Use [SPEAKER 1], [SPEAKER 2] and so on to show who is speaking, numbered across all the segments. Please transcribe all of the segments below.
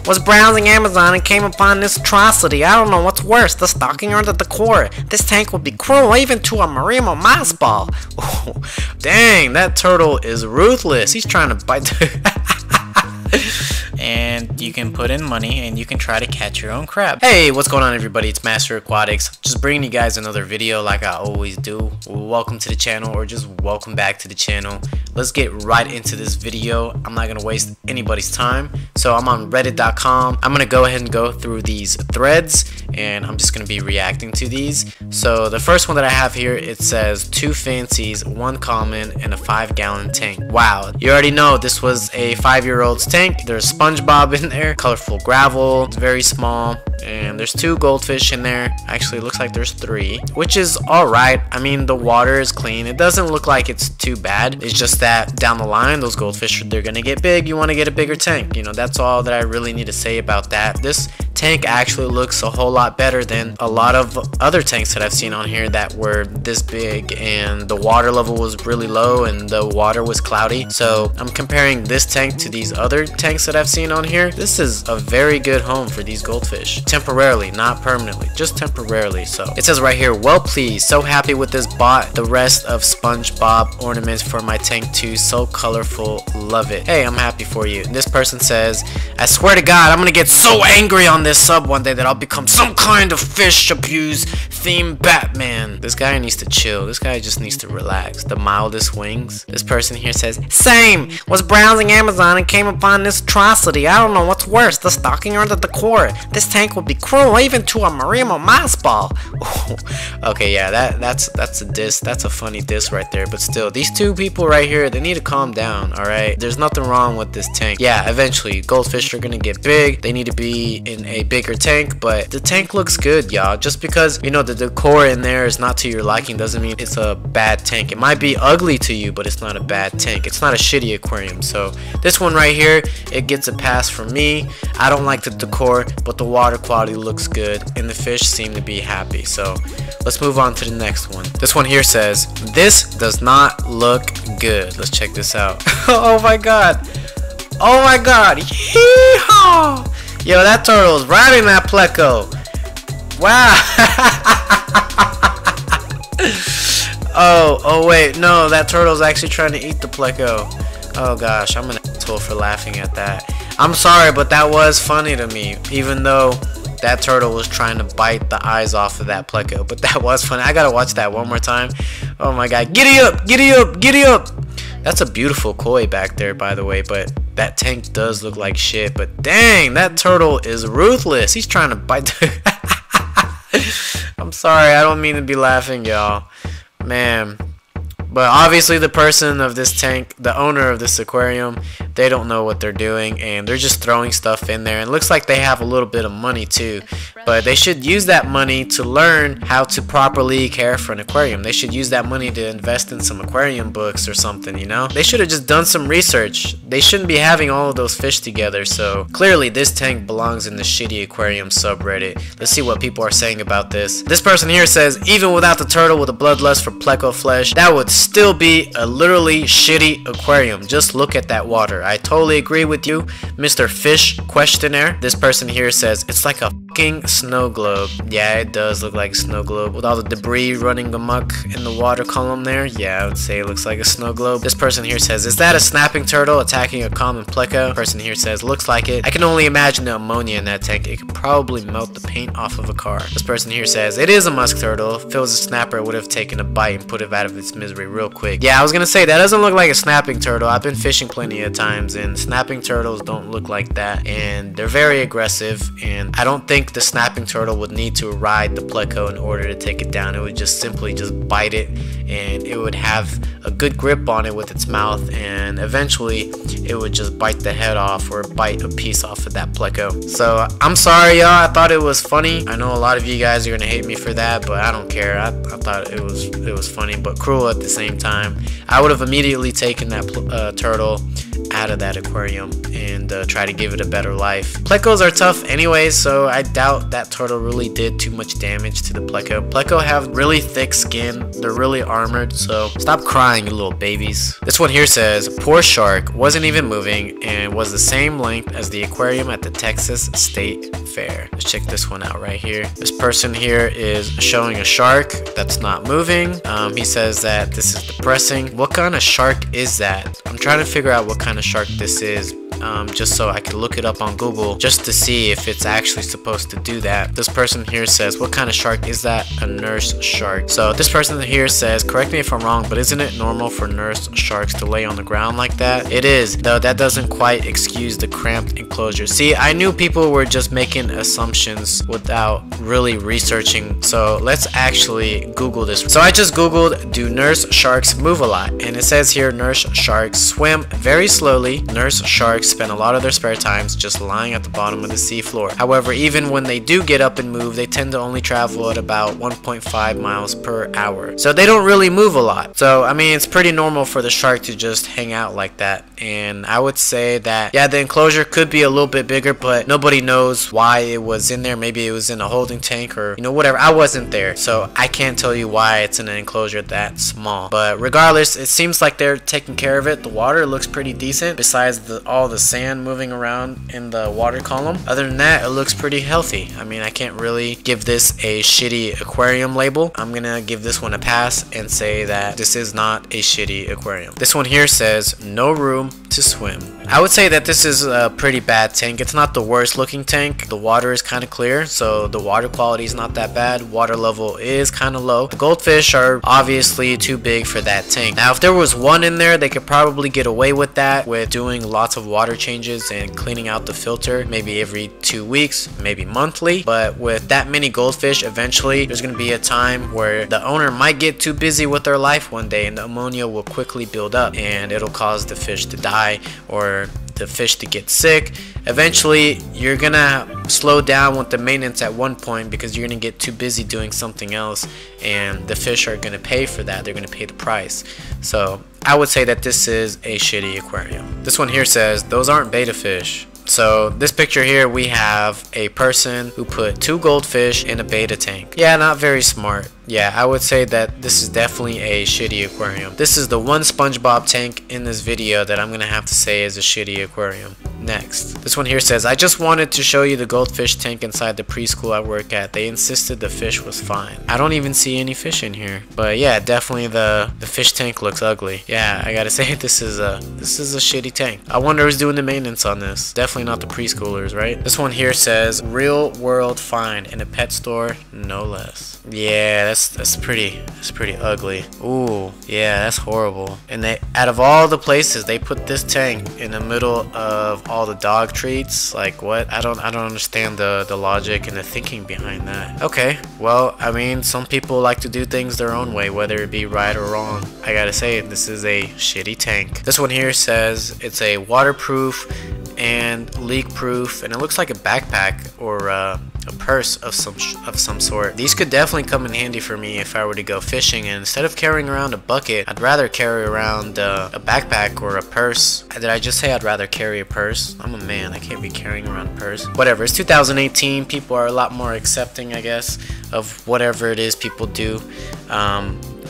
[SPEAKER 1] Was browsing Amazon and came upon this atrocity. I don't know what's worse, the stalking or the decor. This tank would be cruel even to a marine moss ball. Oh, dang, that turtle is ruthless. He's trying to bite and you can put in money and you can try to catch your own crab. Hey, what's going on everybody? It's MasterAquatics. Just bringing you guys another video like I always do. Welcome to the channel, or just welcome back to the channel. Let's get right into this video. I'm not gonna waste anybody's time. So I'm on reddit.com. I'm gonna go ahead and go through these threads and I'm just gonna be reacting to these. So the first one that I have here, it says 2 fancies, 1 common, and a 5-gallon tank. Wow, you already know this was a 5-year-old's tank. There's SpongeBob in there, colorful gravel, it's very small, and there's 2 goldfish in there. Actually, it looks like there's 3, which is alright. I mean, the water is clean. It doesn't look like it's too bad. It's just that down the line, those goldfish, they're gonna get big. You want to get a bigger tank. You know, that's all that I really need to say about that. This tank actually looks a whole lot better than a lot of other tanks that I've seen on here that were this big and the water level was really low and the water was cloudy. So I'm comparing this tank to these other tanks that I've seen on here. This is a very good home for these goldfish. Temporarily, not permanently, just temporarily. So it says right here, well pleased, so happy with this, bought the rest of SpongeBob ornaments for my tank too, so colorful, love it. Hey, I'm happy for you. And this person says, I swear to God, I'm gonna get so angry on this sub one day that I'll become some kind of fish abuse themed Batman. This guy needs to chill. This guy just needs to relax. The mildest wings. This person here says, same, was browsing Amazon and came upon this atrocity. I don't know what's worse, the stalking or the decor. This tank would be cruel even to a marine moss ball. Okay, yeah, that's a diss. That's a funny diss right there. But still, these 2 people right here, they need to calm down, alright? There's nothing wrong with this tank. Yeah, eventually, goldfish are gonna get big. They need to be in a bigger tank, but the tank looks good, y'all. Just because, you know, the decor in there is not to your liking doesn't mean it's a bad tank. It might be ugly to you, but it's not a bad tank. It's not a shitty aquarium. So this one right here, it gets a pass from me. I don't like the decor, but the water quality looks good and the fish seem to be happy. So let's move on to the next one. This one here says, this does not look good. Let's check this out. Oh my god. Oh my god. Yeehaw! Yo, that turtle is riding that pleco. Wow. Oh wait, no, that turtle's actually trying to eat the pleco. Oh gosh, I'm an asshole for laughing at that. I'm sorry, but that was funny to me, even though that turtle was trying to bite the eyes off of that pleco. But that was funny. I gotta watch that one more time. Oh my god, giddy up, giddy up, giddy up. That's a beautiful koi back there, by the way, but that tank does look like shit. But dang, that turtle is ruthless. He's trying to bite I'm sorry, I don't mean to be laughing, y'all. Man. But obviously the person of this tank, the owner of this aquarium, they don't know what they're doing and they're just throwing stuff in there. And it looks like they have a little bit of money too. But they should use that money to learn how to properly care for an aquarium. They should use that money to invest in some aquarium books or something, you know? They should have just done some research. They shouldn't be having all of those fish together. So clearly this tank belongs in the shitty aquarium subreddit. Let's see what people are saying about this. This person here says, even without the turtle with a bloodlust for pleco flesh, that would still be a literally shitty aquarium. Just look at that water. I totally agree with you, Mr. Fish Questionnaire. This person here says, it's like a fucking snow globe. Yeah, it does look like a snow globe with all the debris running amok in the water column there. Yeah, I would say it looks like a snow globe. This person here says, is that a snapping turtle attacking a common pleco? Person here says, looks like it. I can only imagine the ammonia in that tank. It could probably melt the paint off of a car. This person here says, it is a musk turtle. If it was a snapper, it would have taken a bite and put it out of its misery real quick. Yeah, I was gonna say, that doesn't look like a snapping turtle. I've been fishing plenty of times and snapping turtles don't look like that, and they're very aggressive, and I don't think the snapping turtle would need to ride the pleco in order to take it down. It would just simply just bite it, and it would have a good grip on it with its mouth, and eventually it would just bite the head off or bite a piece off of that pleco. So I'm sorry, y'all. I thought it was funny. I know a lot of you guys are gonna hate me for that, but I don't care. I thought it was funny but cruel at the same time. I would have immediately taken that turtle out of that aquarium and try to give it a better life. Plecos are tough anyways, so I doubt that turtle really did too much damage to the pleco. Pleco have really thick skin. They're really armored, so stop crying, you little babies. This one here says, poor shark, wasn't even moving and was the same length as the aquarium at the Texas State Fair. Let's check this one out right here. This person here is showing a shark that's not moving. He says that this is depressing. What kind of shark is that? I'm trying to figure out what kind of shark this is. Just so I can look it up on Google just to see if it's actually supposed to do that. This person here says, what kind of shark is that? A nurse shark. So this person here says, correct me if I'm wrong, but isn't it normal for nurse sharks to lay on the ground like that? It is, though that doesn't quite excuse the cramped enclosure. See, I knew people were just making assumptions without really researching, so let's actually Google this. So I just Googled, do nurse sharks move a lot? And it says here, nurse sharks swim very slowly. Nurse sharks spend a lot of their spare times just lying at the bottom of the sea floor. However, even when they do get up and move, they tend to only travel at about 1.5 miles per hour. So they don't really move a lot. So I mean, it's pretty normal for the shark to just hang out like that. And I would say that, yeah, the enclosure could be a little bit bigger, but nobody knows why it was in there. Maybe it was in a holding tank or, you know, whatever. I wasn't there, so I can't tell you why it's in an enclosure that small. But regardless, it seems like they're taking care of it. The water looks pretty decent besides all the sand moving around in the water column. Other than that, it looks pretty healthy. I mean, I can't really give this a shitty aquarium label. I'm gonna give this one a pass and say that this is not a shitty aquarium. This one here says no room to swim. I would say that this is a pretty bad tank. It's not the worst looking tank. The water is kind of clear, so the water quality is not that bad. Water level is kind of low. The goldfish are obviously too big for that tank. Now, if there was one in there, they could probably get away with that, with doing lots of water changes and cleaning out the filter maybe every 2 weeks, maybe monthly. But with that many goldfish, eventually there's going to be a time where the owner might get too busy with their life one day and the ammonia will quickly build up and it'll cause the fish to die or the fish to get sick. Eventually you're gonna slow down with the maintenance at one point because you're gonna get too busy doing something else, and the fish are gonna pay for that. They're gonna pay the price. So I would say that this is a shitty aquarium. This one here says those aren't betta fish. So this picture here, we have a person who put 2 goldfish in a betta tank. Yeah, not very smart. Yeah, I would say that this is definitely a shitty aquarium. This is the one SpongeBob tank in this video that I'm gonna have to say is a shitty aquarium. Next, this one here says, I just wanted to show you the goldfish tank inside the preschool I work at. They insisted the fish was fine. I don't even see any fish in here, but yeah, definitely the fish tank looks ugly. Yeah, I gotta say this is a shitty tank. I wonder who's doing the maintenance on this. Definitely not the preschoolers, right? This one here says real world find in a pet store, no less. Yeah, that's pretty ugly. Ooh, yeah, that's horrible. And they, out of all the places, they put this tank in the middle of all the dog treats. Like, what? I don't understand the logic and the thinking behind that. Okay, well, I mean, some people like to do things their own way, whether it be right or wrong. I gotta say, this is a shitty tank. This one here says it's a waterproof and leak proof, and it looks like a backpack or a purse of some sort. These could definitely come in handy for me if I were to go fishing, and instead of carrying around a bucket, I'd rather carry around a backpack or a purse. Did I just say I'd rather carry a purse? I'm a man, I can't be carrying around a purse. Whatever, it's 2018, people are a lot more accepting, I guess, of whatever it is people do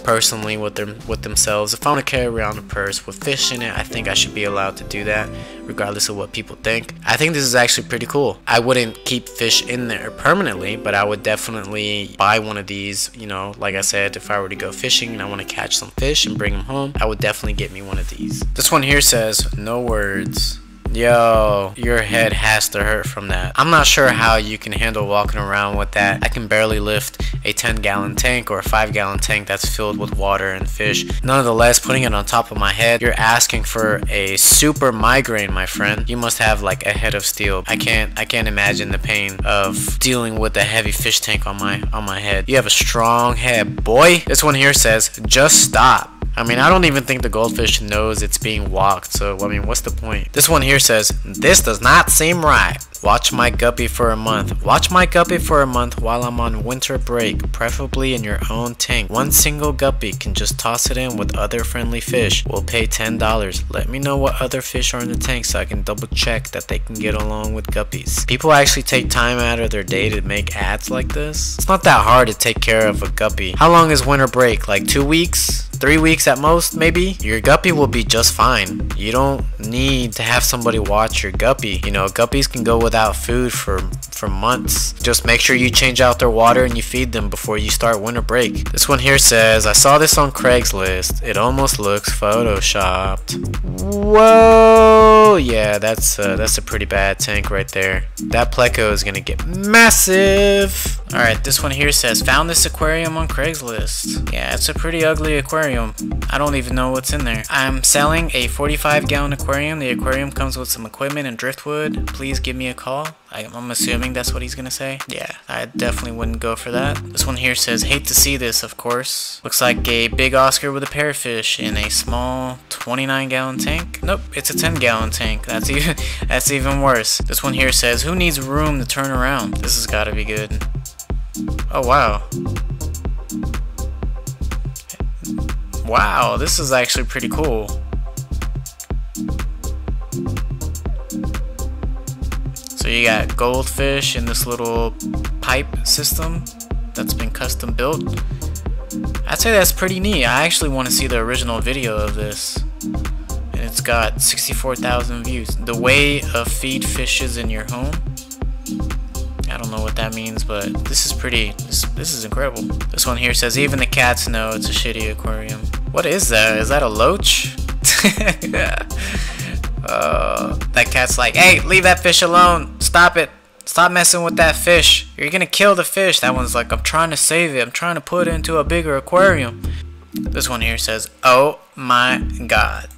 [SPEAKER 1] personally with themselves. If I want to carry around a purse with fish in it, I think I should be allowed to do that regardless of what people think. I think this is actually pretty cool. I wouldn't keep fish in there permanently, but I would definitely buy one of these. You know, like I said, if I were to go fishing and I want to catch some fish and bring them home, I would definitely get me one of these. This one here says no words. Yo, your head has to hurt from that. I'm not sure how you can handle walking around with that. I can barely lift a 10-gallon tank or a 5-gallon tank that's filled with water and fish. Nonetheless, putting it on top of my head, you're asking for a super migraine, my friend. You must have like a head of steel. I can't imagine the pain of dealing with a heavy fish tank on my head. You have a strong head, boy. This one here says, just stop. I mean, I don't even think the goldfish knows it's being walked, so I mean, what's the point? This one here says, this does not seem right. Watch my guppy for a month. Watch my guppy for a month while I'm on winter break, preferably in your own tank. One single guppy can just toss it in with other friendly fish. We'll pay $10. Let me know what other fish are in the tank so I can double check that they can get along with guppies. People actually take time out of their day to make ads like this. It's not that hard to take care of a guppy. How long is winter break? Like 2 weeks? 3 weeks at most, maybe? Your guppy will be just fine. You don't need to have somebody watch your guppy. You know, guppies can go without food for months. Just make sure you change out their water and you feed them before you start winter break. This one here says, I saw this on Craigslist. It almost looks photoshopped. Whoa! Yeah, that's a pretty bad tank right there. That pleco is gonna get massive. Alright, this one here says, found this aquarium on Craigslist. Yeah, it's a pretty ugly aquarium. I don't even know what's in there. I'm selling a 45-gallon aquarium. The aquarium comes with some equipment and driftwood. Please give me a call. I'm assuming that's what he's gonna say. Yeah, I definitely wouldn't go for that. This one here says, hate to see this, of course. Looks like a big Oscar with a parrotfish in a small 29-gallon tank. Nope, it's a 10-gallon tank. That's even worse. This one here says, who needs room to turn around? This has got to be good. Oh wow. Wow, this is actually pretty cool. So you got goldfish in this little pipe system that's been custom built. I'd say that's pretty neat. I actually want to see the original video of this. And it's got 64,000 views. The way of feed fishes in your home. I don't know what that means, but this is pretty, this is incredible. This one here says, even the cats know it's a shitty aquarium. What is that? Is that a loach? That cat's like, hey, leave that fish alone. Stop it. Stop messing with that fish. You're gonna kill the fish. That one's like, I'm trying to save it. I'm trying to put it into a bigger aquarium. This one here says, oh my god.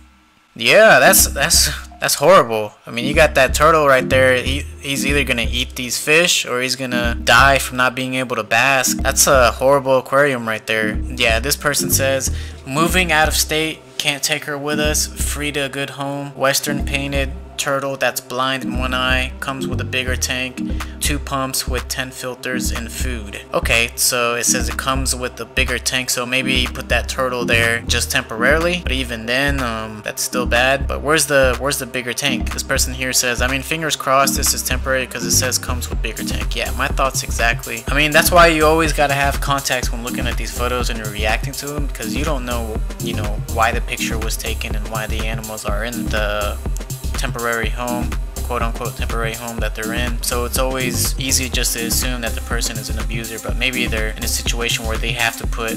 [SPEAKER 1] Yeah, that's horrible. I mean, you got that turtle right there. He's either gonna eat these fish or he's gonna die from not being able to bask. That's a horrible aquarium right there. Yeah, this person says, moving out of state, can't take her with us. Free to a good home. Western painted turtle that's blind in one eye, comes with a bigger tank, 2 pumps with 10 filters and food. Okay, so it says it comes with a bigger tank, so maybe you put that turtle there just temporarily, but even then that's still bad. But where's the bigger tank? This person here says, I mean, fingers crossed this is temporary because it says comes with bigger tank. Yeah, my thoughts exactly. I mean, that's why you always got to have context when looking at these photos and you're reacting to them, because you don't know, you know, why the picture was taken and why the animals are in the temporary home, quote unquote temporary home that they're in. So it's always easy just to assume that the person is an abuser, but maybe they're in a situation where they have to put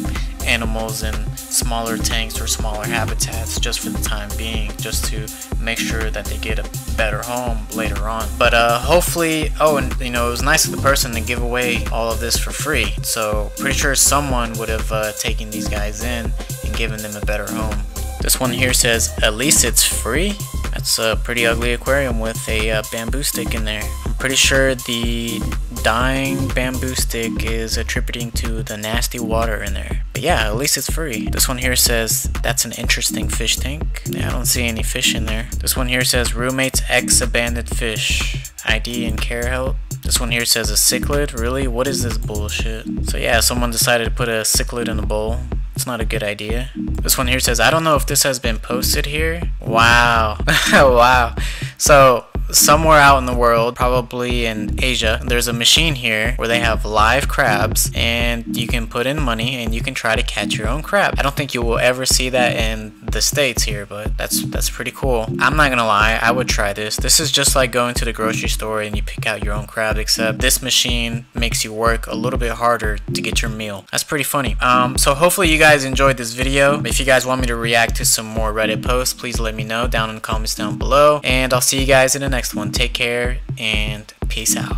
[SPEAKER 1] animals in smaller tanks or smaller habitats just for the time being, just to make sure that they get a better home later on. But hopefully, oh, and you know, it was nice of the person to give away all of this for free, so pretty sure someone would have taken these guys in and given them a better home. This one here says, at least it's free. That's a pretty ugly aquarium with a bamboo stick in there. I'm pretty sure the dying bamboo stick is attributing to the nasty water in there. But yeah, at least it's free. This one here says, that's an interesting fish tank. Yeah, I don't see any fish in there. This one here says, roommate's ex abandoned fish. ID and care help. This one here says a cichlid. Really? What is this bullshit? So yeah, someone decided to put a cichlid in a bowl. It's not a good idea. This one here says, I don't know if this has been posted here. Wow. Wow. So somewhere out in the world, probably in Asia, there's a machine here where they have live crabs and you can put in money and you can try to catch your own crab. I don't think you will ever see that in the States here, but that's pretty cool. I'm not gonna lie, I would try this. This is just like going to the grocery store and you pick out your own crab, except this machine makes you work a little bit harder to get your meal. That's pretty funny. So hopefully you guys enjoyed this video. If you guys want me to react to some more Reddit posts, please let me know down in the comments down below, and I'll see you guys in the next one. Take care and peace out.